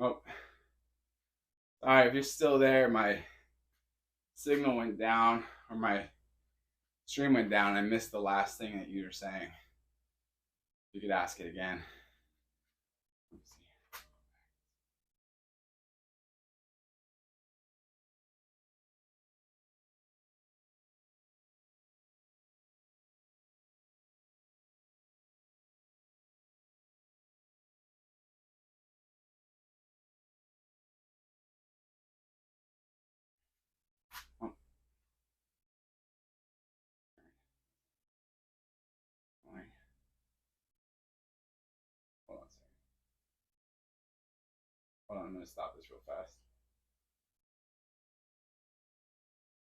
Oh, all right. If you're still there, my signal went down, or my stream went down. I missed the last thing that you were saying. You could ask it again. Let's see. Oh, all right. Hold on a second. Hold on, I'm gonna stop this real fast.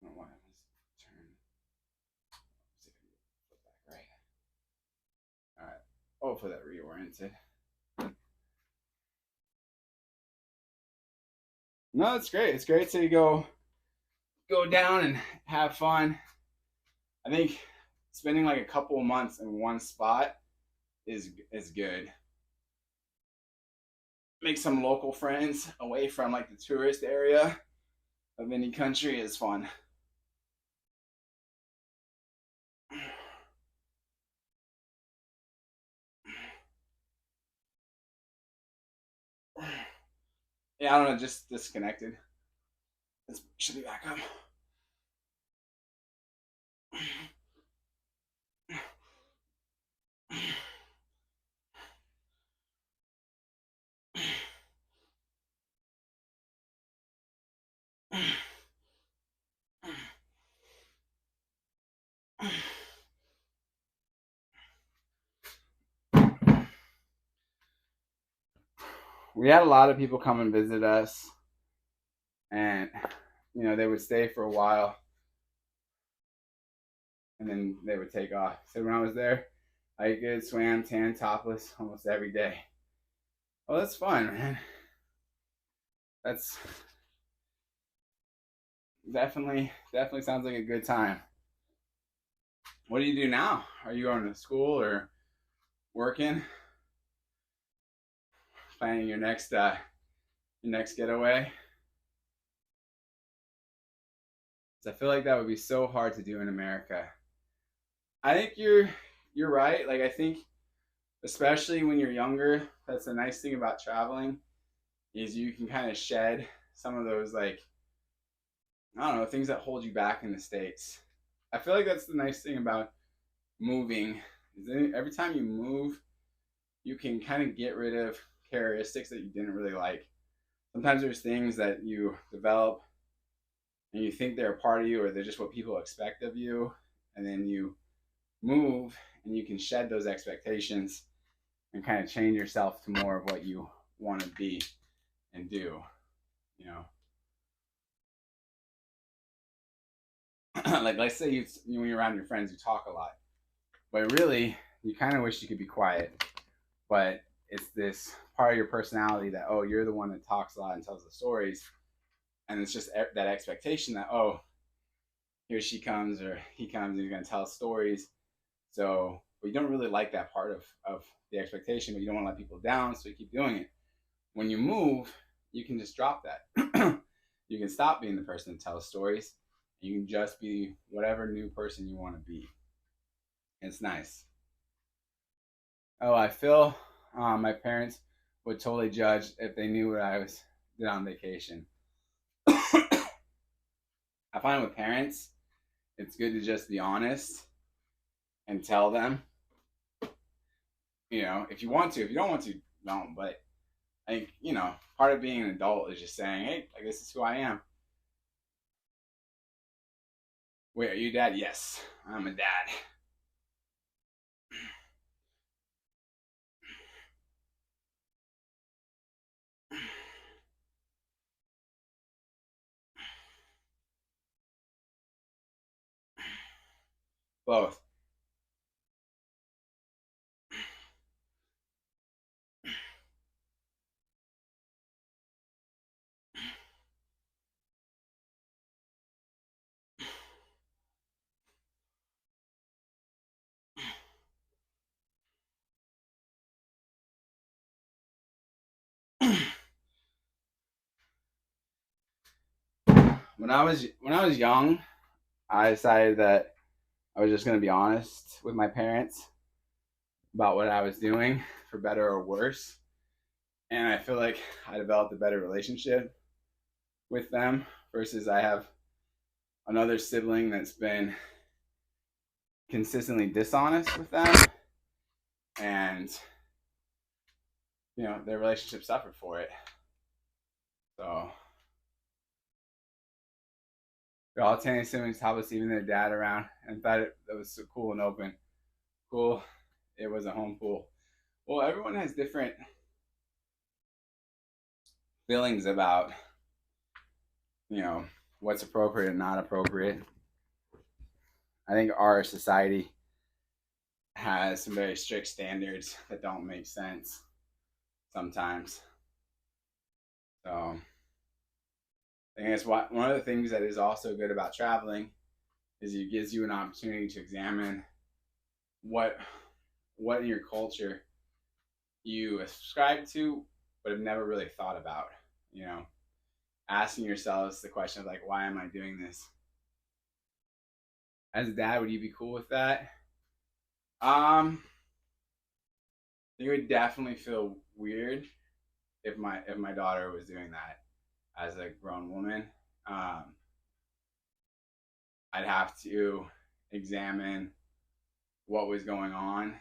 I don't know why I was turn. See if I can flip back right. All right. Hopefully that reoriented. No, it's great. It's great to go down and have fun. I think spending like a couple of months in one spot is good. Make some local friends away from like the tourist area of any country is fun. Yeah, I don't know, just disconnected. It should be back up. We had a lot of people come and visit us, and they would stay for a while, and then they would take off. So when I was there, I good swam, tan, topless almost every day. Oh, that's fun, man. That's definitely sounds like a good time. What do you do now? Are you going to school or working? Planning your next getaway? 'Cause I feel like that would be so hard to do in America. I think you're right. Like I think especially when you're younger, that's the nice thing about traveling is you can kind of shed some of those like I don't know things that hold you back in the states. I feel like that's the nice thing about moving. Is every time you move, you can kind of get rid of characteristics that you didn't really like. Sometimes there's things that you develop and you think they're a part of you or they're just what people expect of you, and then you move and you can shed those expectations and kind of change yourself to more of what you want to be and do. You know, like let's say when you're around your friends, you talk a lot, but really you kind of wish you could be quiet. But it's this part of your personality that you're the one that talks a lot and tells the stories, and it's just that expectation that here she comes or he comes and he's going to tell stories. So, but you don't really like that part of the expectation, but you don't want to let people down, so you keep doing it. When you move, you can just drop that. You can stop being the person that tells stories. You can just be whatever new person you want to be. It's nice. Oh, I feel my parents would totally judge if they knew what I was did on vacation. I find with parents, it's good to just be honest and tell them. If you want to. If you don't want to, don't. But I think part of being an adult is just saying, "Hey, like this is who I am." Wait, are you dad? Yes, I'm a dad. Both. When I was young, I decided that I was just going to be honest with my parents about what I was doing, for better or worse. And I feel like I developed a better relationship with them versus I have another sibling that's been consistently dishonest with them, and their relationship suffered for it. So they're all tiny siblings, helpless, even their dad around, and thought it was so cool and open. Cool. It was a home pool. Well, everyone has different feelings about what's appropriate and not appropriate. I think our society has some very strict standards that don't make sense sometimes. So I think that's one of the things that is also good about traveling is it gives you an opportunity to examine what in your culture you ascribe to but have never really thought about. Asking yourselves the question of, like, why am I doing this? As a dad, would you be cool with that? You would definitely feel weird if my daughter was doing that as a grown woman. I'd have to examine what was going on,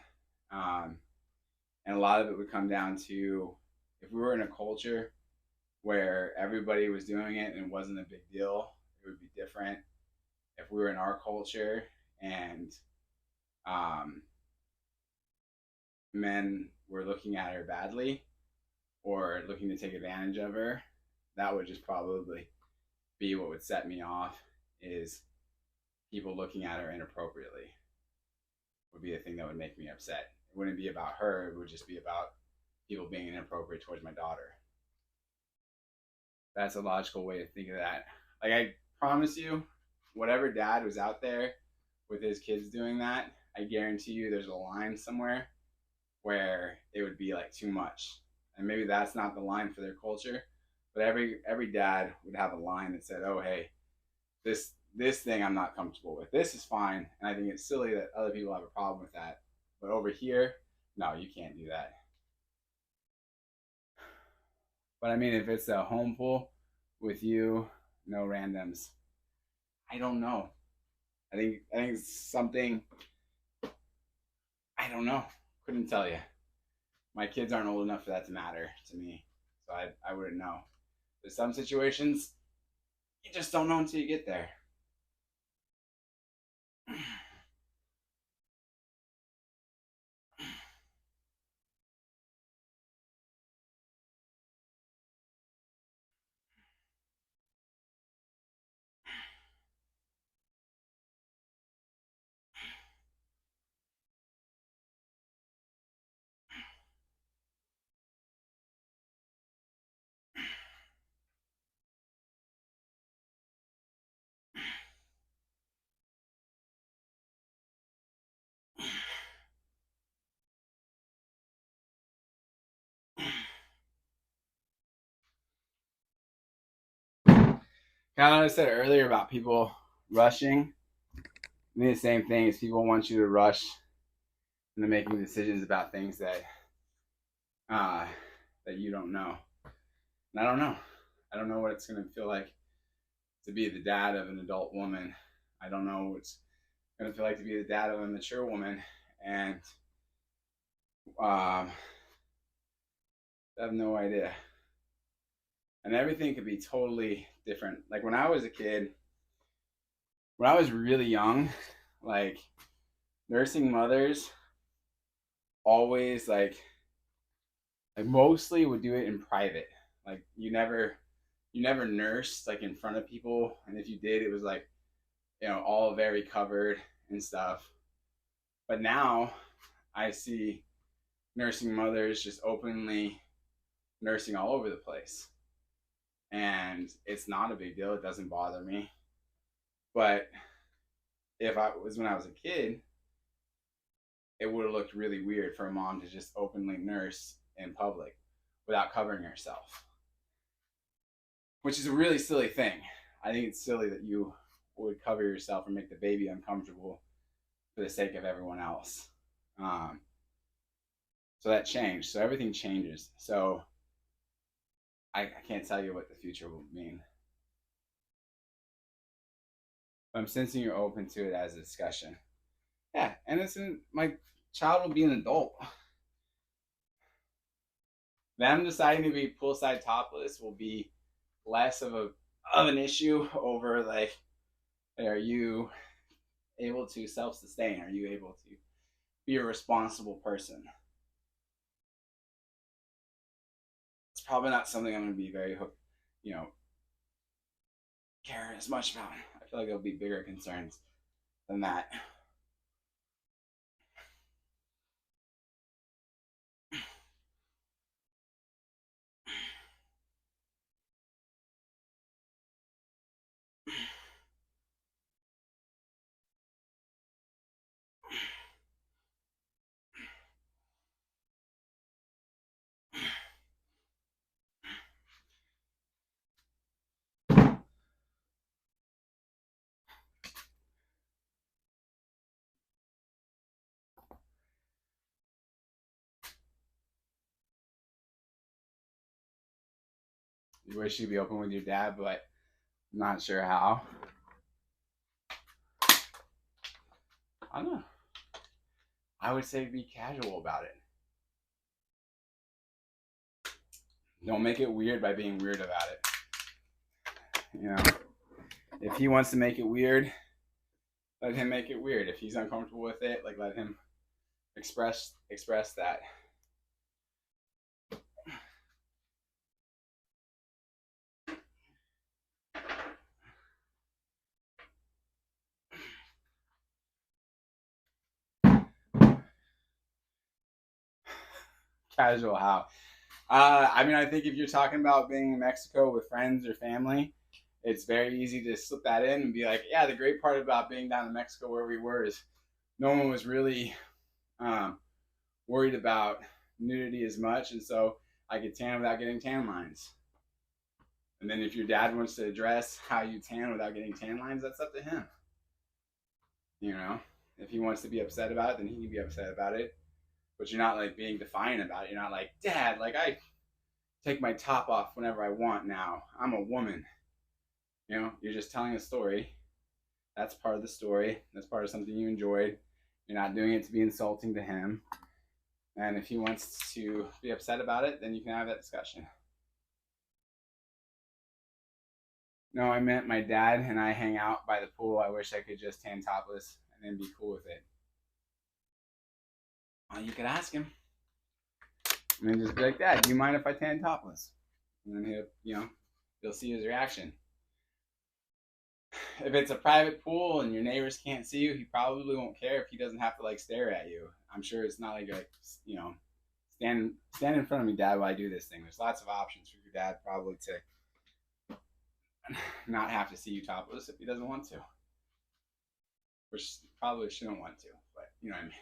and a lot of it would come down to, if we were in a culture where everybody was doing it and it wasn't a big deal, it would be different. If we were in our culture and men were looking at her badly or looking to take advantage of her, that would just probably be what would set me off, is people looking at her inappropriately would be the thing that would make me upset. It wouldn't be about her, it would just be about people being inappropriate towards my daughter. That's a logical way to think of that. Like, I promise you, whatever dad was out there with his kids doing that, I guarantee you there's a line somewhere where it would be like too much. And maybe that's not the line for their culture, but every dad would have a line that said, "Oh, hey, this thing I'm not comfortable with. This is fine, and I think it's silly that other people have a problem with that. But over here, no, you can't do that." But I mean, if it's a home pool with you, no randoms, I don't know. I think it's something, I don't know. Couldn't tell you. My kids aren't old enough for that to matter to me, so I wouldn't know. But some situations, you just don't know until you get there. Kind of what I said earlier about people rushing. I mean, the same thing is people want you to rush into making decisions about things uh, that you don't know. And I don't know. I don't know what it's going to feel like to be the dad of an adult woman. I don't know what it's going to feel like to be the dad of a mature woman. And I have no idea. And everything could be totally different. Like, when I was a kid, when I was really young, like, nursing mothers always like mostly would do it in private. Like, you never nursed like in front of people, and if you did, it was like, all very covered and stuff. But now I see nursing mothers just openly nursing all over the place, and it's not a big deal. It doesn't bother me. But if I was when I was a kid, it would have looked really weird for a mom to just openly nurse in public without covering herself, which is a really silly thing. I think it's silly that you would cover yourself and make the baby uncomfortable for the sake of everyone else. Um, so that changed. So everything changes. So I can't tell you what the future will mean. But I'm sensing you're open to it as a discussion. Yeah, and my child will be an adult. Them deciding to be poolside topless will be less of an issue over like, are you able to self sustain? Are you able to be a responsible person? It's probably not something I'm going to be very hooked, you know, care as much about. I feel like there'll be bigger concerns than that. You wish you'd be open with your dad, but I'm not sure how. I don't know. I would say be casual about it. Don't make it weird by being weird about it. You know, if he wants to make it weird, let him make it weird. If he's uncomfortable with it, like let him express that. Casual how? I mean, I think if you're talking about being in Mexico with friends or family, it's very easy to slip that in and be like, yeah, the great part about being down in Mexico where we were is no one was really um, worried about nudity as much, and so I could tan without getting tan lines. And then if your dad wants to address how you tan without getting tan lines, that's up to him. You know, if he wants to be upset about it, then he can be upset about it. But you're not like being defiant about it. You're not like, Dad, like I take my top off whenever I want now. I'm a woman. You know, you're just telling a story. That's part of the story. That's part of something you enjoyed. You're not doing it to be insulting to him. And if he wants to be upset about it, then you can have that discussion. No, I meant my dad and I hang out by the pool. I wish I could just tan topless and then be cool with it. Well, you could ask him. And then just be like, Dad, do you mind if I tan topless? And then you'll see his reaction. If it's a private pool and your neighbors can't see you, he probably won't care if he doesn't have to like stare at you. I'm sure it's not like stand in front of me, Dad, while I do this thing. There's lots of options for your dad probably to not have to see you topless if he doesn't want to, which probably shouldn't want to, but you know what I mean.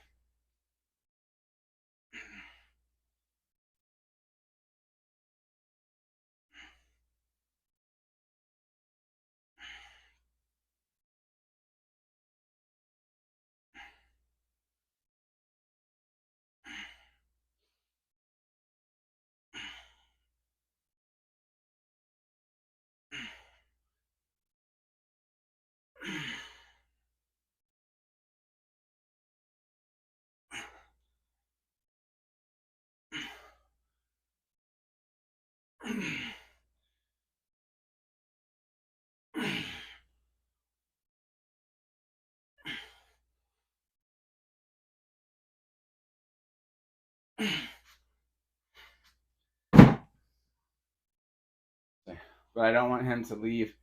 But I don't want him to leave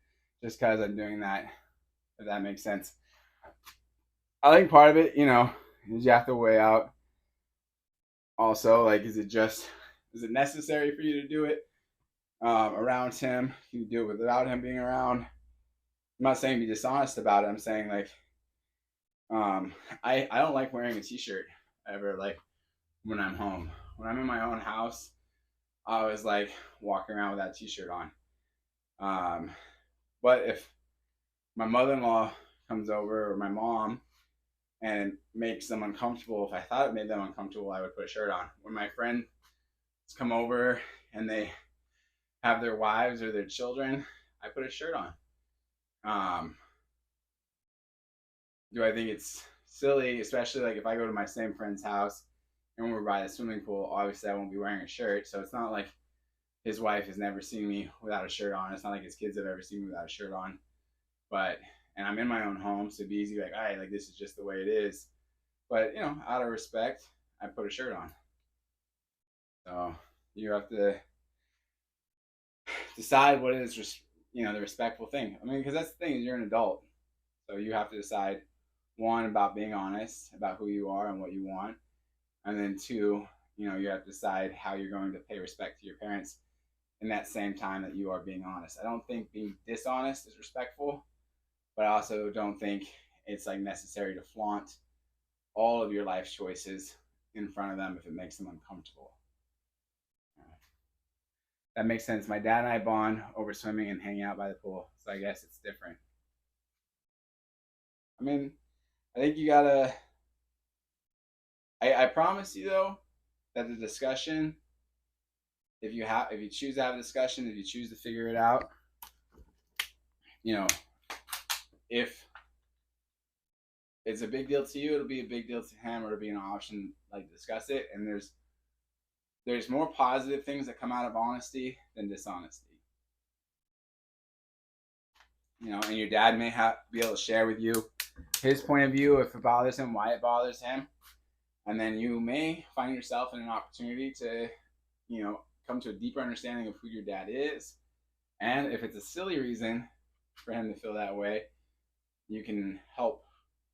just because I'm doing that, if that makes sense. I think part of it, is you have to weigh out also, like, is it necessary for you to do it around him? Can you do it without him being around? I'm not saying be dishonest about it. I'm saying, like, I don't like wearing a t-shirt ever, like, when I'm home. When I'm in my own house, I always like walking around with that t-shirt on. But if my mother-in-law comes over or my mom and it makes them uncomfortable, if I thought it made them uncomfortable, I would put a shirt on. When my friends come over and they have their wives or their children, I put a shirt on. Um, do I think it's silly, especially like if I go to my same friend's house and we're by the swimming pool? Obviously, I won't be wearing a shirt, so it's not like his wife has never seen me without a shirt on. It's not like his kids have ever seen me without a shirt on. But and I'm in my own home, so it'd be easy like, all right, like this is just the way it is. But out of respect, I put a shirt on. So you have to decide what is the respectful thing. I mean, because that's the thing is you're an adult, so you have to decide one about being honest about who you are and what you want, and then two, you have to decide how you're going to pay respect to your parents in that same time that you are being honest. I don't think being dishonest is respectful, but I also don't think it's like necessary to flaunt all of your life choices in front of them if it makes them uncomfortable. That makes sense. My dad and I bond over swimming and hanging out by the pool, so I guess it's different. I mean, I think you gotta. I promise you though that the discussion, if you choose to have a discussion, if you choose to figure it out, if it's a big deal to you, it'll be a big deal to him, or it'll be an option like discuss it. And there's more positive things that come out of honesty than dishonesty. And your dad may be able to share with you his point of view if it bothers him, why it bothers him, and then you may find yourself in an opportunity to, come to a deeper understanding of who your dad is. And if it's a silly reason for him to feel that way, you can help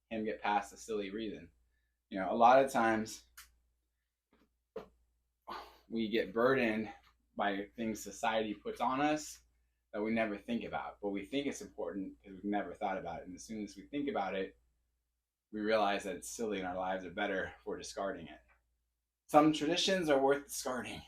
him get past the silly reason. A lot of times we get burdened by things society puts on us that we never think about, but we think it's important because we've never thought about it. And as soon as we think about it, we realize that it's silly and our lives are better for discarding it. Some traditions are worth discarding.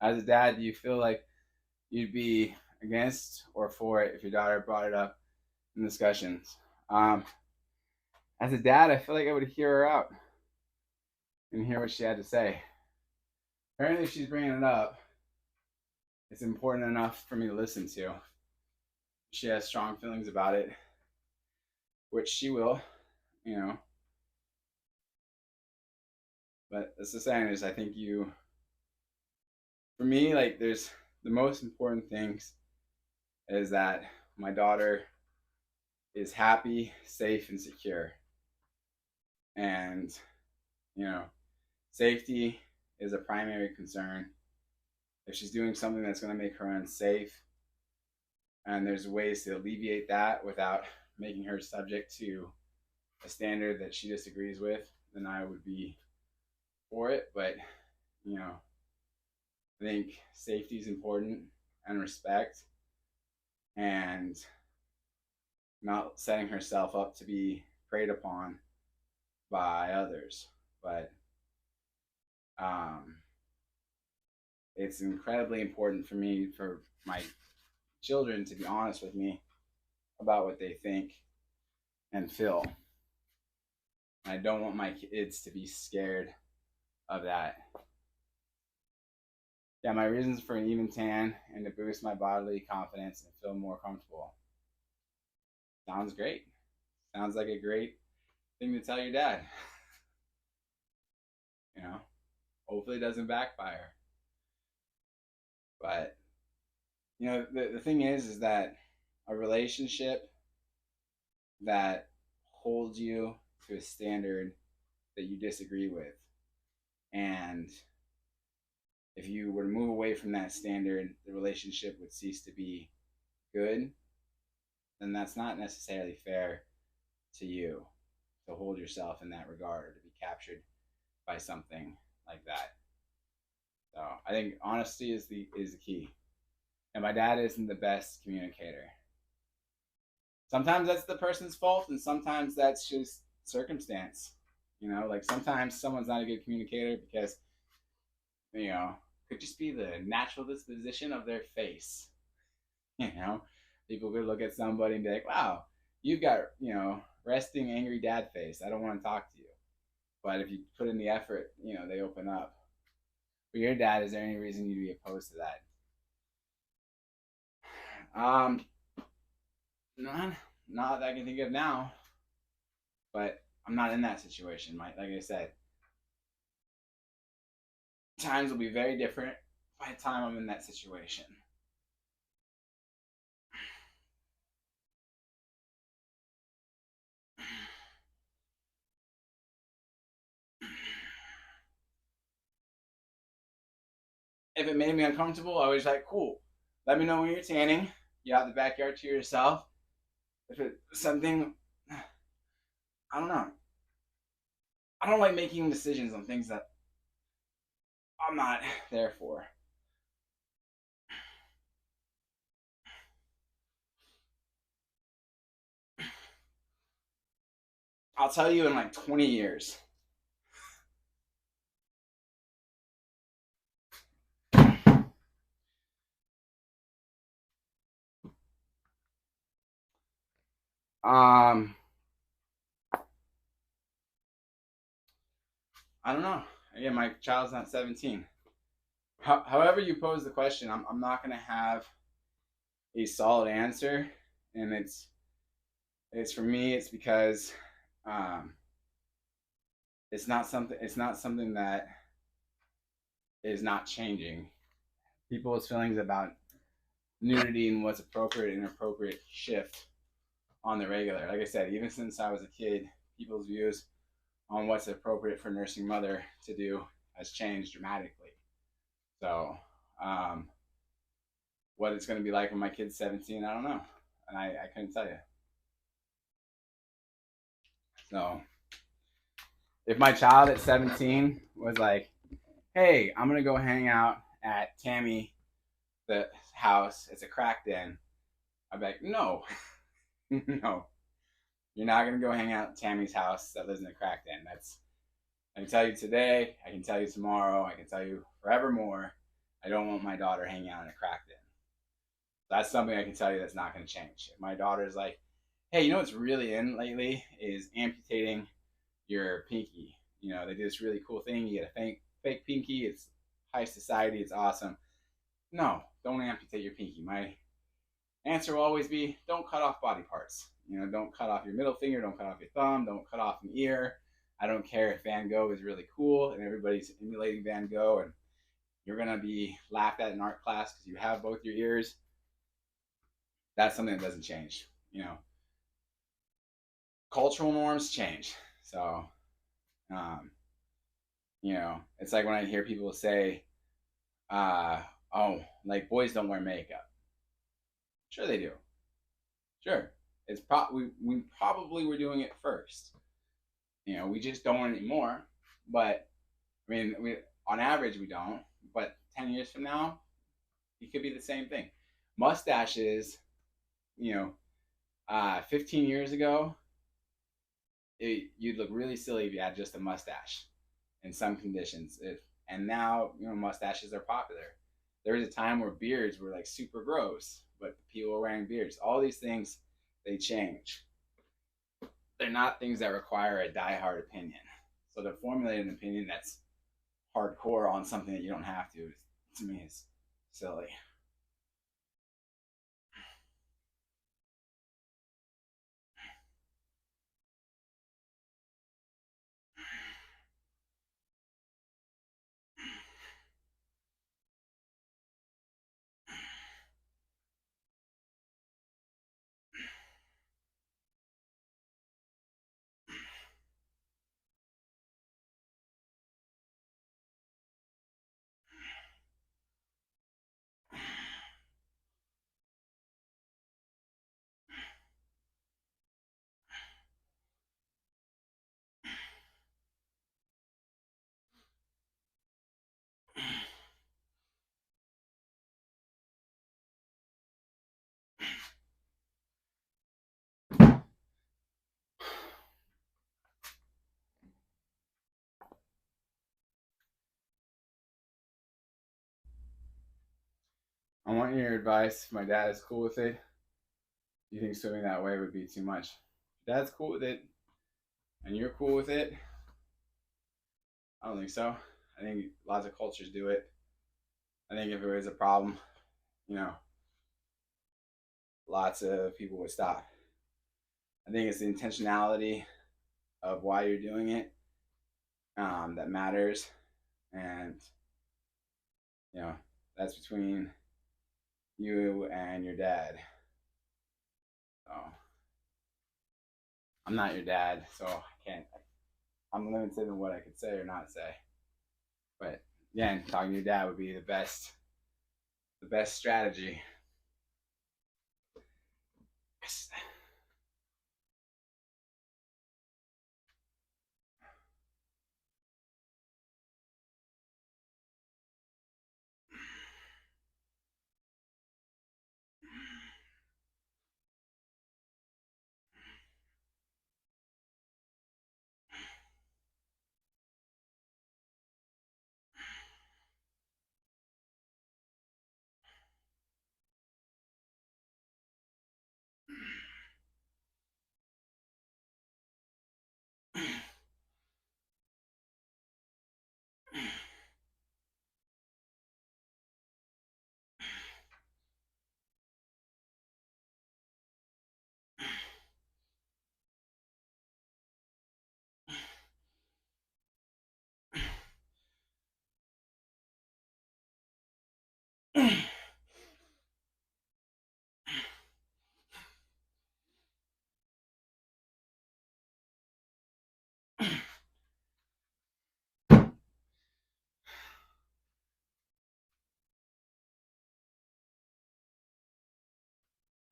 As a dad, do you feel like you'd be against or for it if your daughter brought it up in discussions? As a dad, I feel like I would hear her out and hear what she had to say. Apparently, if she's bringing it up, it's important enough for me to listen to. She has strong feelings about it, which she will, you know. But that's the saying is, I think for me, like, there's the most important things is that my daughter is happy, safe, and secure. And, you know, safety is a primary concern. If she's doing something that's going to make her unsafe, and there's ways to alleviate that without making her subject to a standard that she disagrees with, then I would be for it. But, you know, I think safety is important and respect and not setting herself up to be preyed upon by others. But it's incredibly important for me, for my children, to be honest with me about what they think and feel. I don't want my kids to be scared of that. Yeah, my reasons for an even tan and to boost my bodily confidence and feel more comfortable. Sounds great. Sounds like a great thing to tell your dad. You know, hopefully it doesn't backfire. But the thing is that a relationship that holds you to a standard that you disagree with, and if you were to move away from that standard, the relationship would cease to be good, then that's not necessarily fair to you to hold yourself in that regard or to be captured by something like that. So I think honesty is the key. And my dad isn't the best communicator. Sometimes that's the person's fault, and sometimes that's just circumstance. Like sometimes someone's not a good communicator because you know could just be the natural disposition of their face. You know, people could look at somebody and be like, "Wow, you've got resting angry dad face. I don't want to talk to you." But if you put in the effort, they open up. For your dad, is there any reason you'd be opposed to that? None, not that I can think of now. But I'm not in that situation. Like I said, times will be very different by the time I'm in that situation. If it made me uncomfortable, I was like, cool. Let me know when you're tanning. You have the backyard to yourself. If it's something, I don't know. I don't like making decisions on things that I'm not there for. I'll tell you in like 20 years. Um, I don't know. Again, my child's not 17. However you pose the question, I'm not going to have a solid answer, and it's for me. It's because um, it's not something that is not changing. People's feelings about nudity and what's appropriate and inappropriate shift on the regular. Like I said, even since I was a kid, people's views on what's appropriate for a nursing mother to do has changed dramatically. So, um, what it's going to be like when my kid's 17, I don't know, and I couldn't tell you. So, if my child at 17 was like, "Hey, I'm gonna go hang out at TimE, the house. It's a crack den," I'd be like, "No, no, you're not gonna go hang out at Timi's house that lives in a crack den. I can tell you today. I can tell you tomorrow. I can tell you forevermore. I don't want my daughter hanging out in a crack den. That's something I can tell you that's not going to change. If my daughter's like, hey, what's really in lately is amputating your pinky. They do this really cool thing. You get a fake pinky. It's high society. It's awesome. No, don't amputate your pinky. My answer will always be don't cut off body parts. Don't cut off your middle finger. Don't cut off your thumb. Don't cut off an ear. I don't care if Van Gogh is really cool and everybody's emulating Van Gogh and you're going to be laughed at in art class because you have both your ears. That's something that doesn't change. Cultural norms change. So, um, it's like when I hear people say, oh, like boys don't wear makeup. Sure they do. Sure. We probably were doing it first. We just don't anymore. But I mean, on average we don't. But 10 years from now, it could be the same thing. Mustaches, 15 years ago, you'd look really silly if you had just a mustache in some conditions. And now, mustaches are popular. There was a time where beards were like super gross, but people were wearing beards. All these things, they change. They're not things that require a diehard opinion. So to formulate an opinion that's hardcore on something that you don't have to me, is silly. I want your advice. If my dad is cool with it, do you think swimming that way would be too much? If dad's cool with it and you're cool with it, I don't think so. I think lots of cultures do it. I think if it was a problem, you know, lots of people would stop. I think it's the intentionality of why you're doing it that matters, and you know that's between you and your dad. So I'm not your dad, so I can't. I'm limited in what I could say or not say. But again, talking to your dad would be the best strategy. Yes.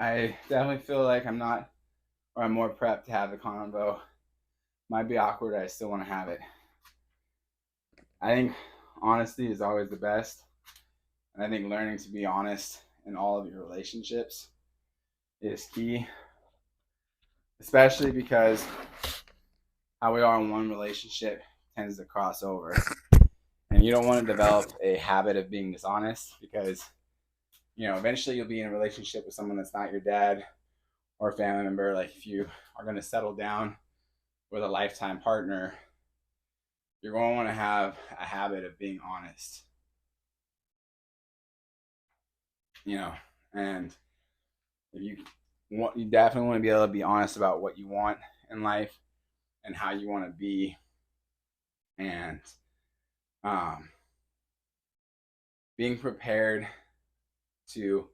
I definitely feel like I'm not, or I'm more prepped to have the convo. Might be awkward. I still want to have it. I think honesty is always the best. And I think learning to be honest in all of your relationships is key, especially because how we are in one relationship tends to cross over. And you don't want to develop a habit of being dishonest because, eventually you'll be in a relationship with someone that's not your dad or a family member. Like if you are going to settle down with a lifetime partner, you're going to want to have a habit of being honest, and if you definitely want to be able to be honest about what you want in life and how you want to be, and um, being prepared to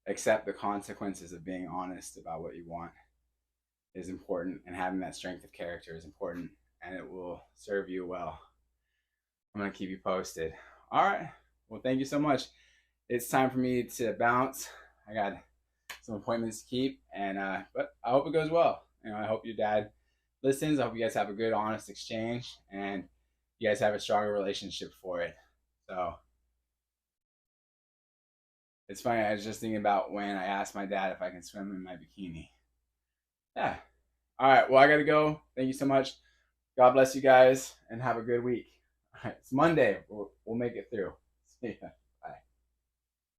accept the consequences of being honest about what you want is important, and having that strength of character is important, and it will serve you well. I'm going to keep you posted. All right. Well, thank you so much. It's time for me to bounce. I got some appointments to keep, and but I hope it goes well. I hope your dad listens. I hope you guys have a good, honest exchange, and you guys have a stronger relationship for it. So it's funny. I was just thinking about when I asked my dad if I can swim in my bikini. Yeah. All right. Well, I got to go. Thank you so much. God bless you guys, and have a good week. All right. It's Monday. We'll make it through. See ya.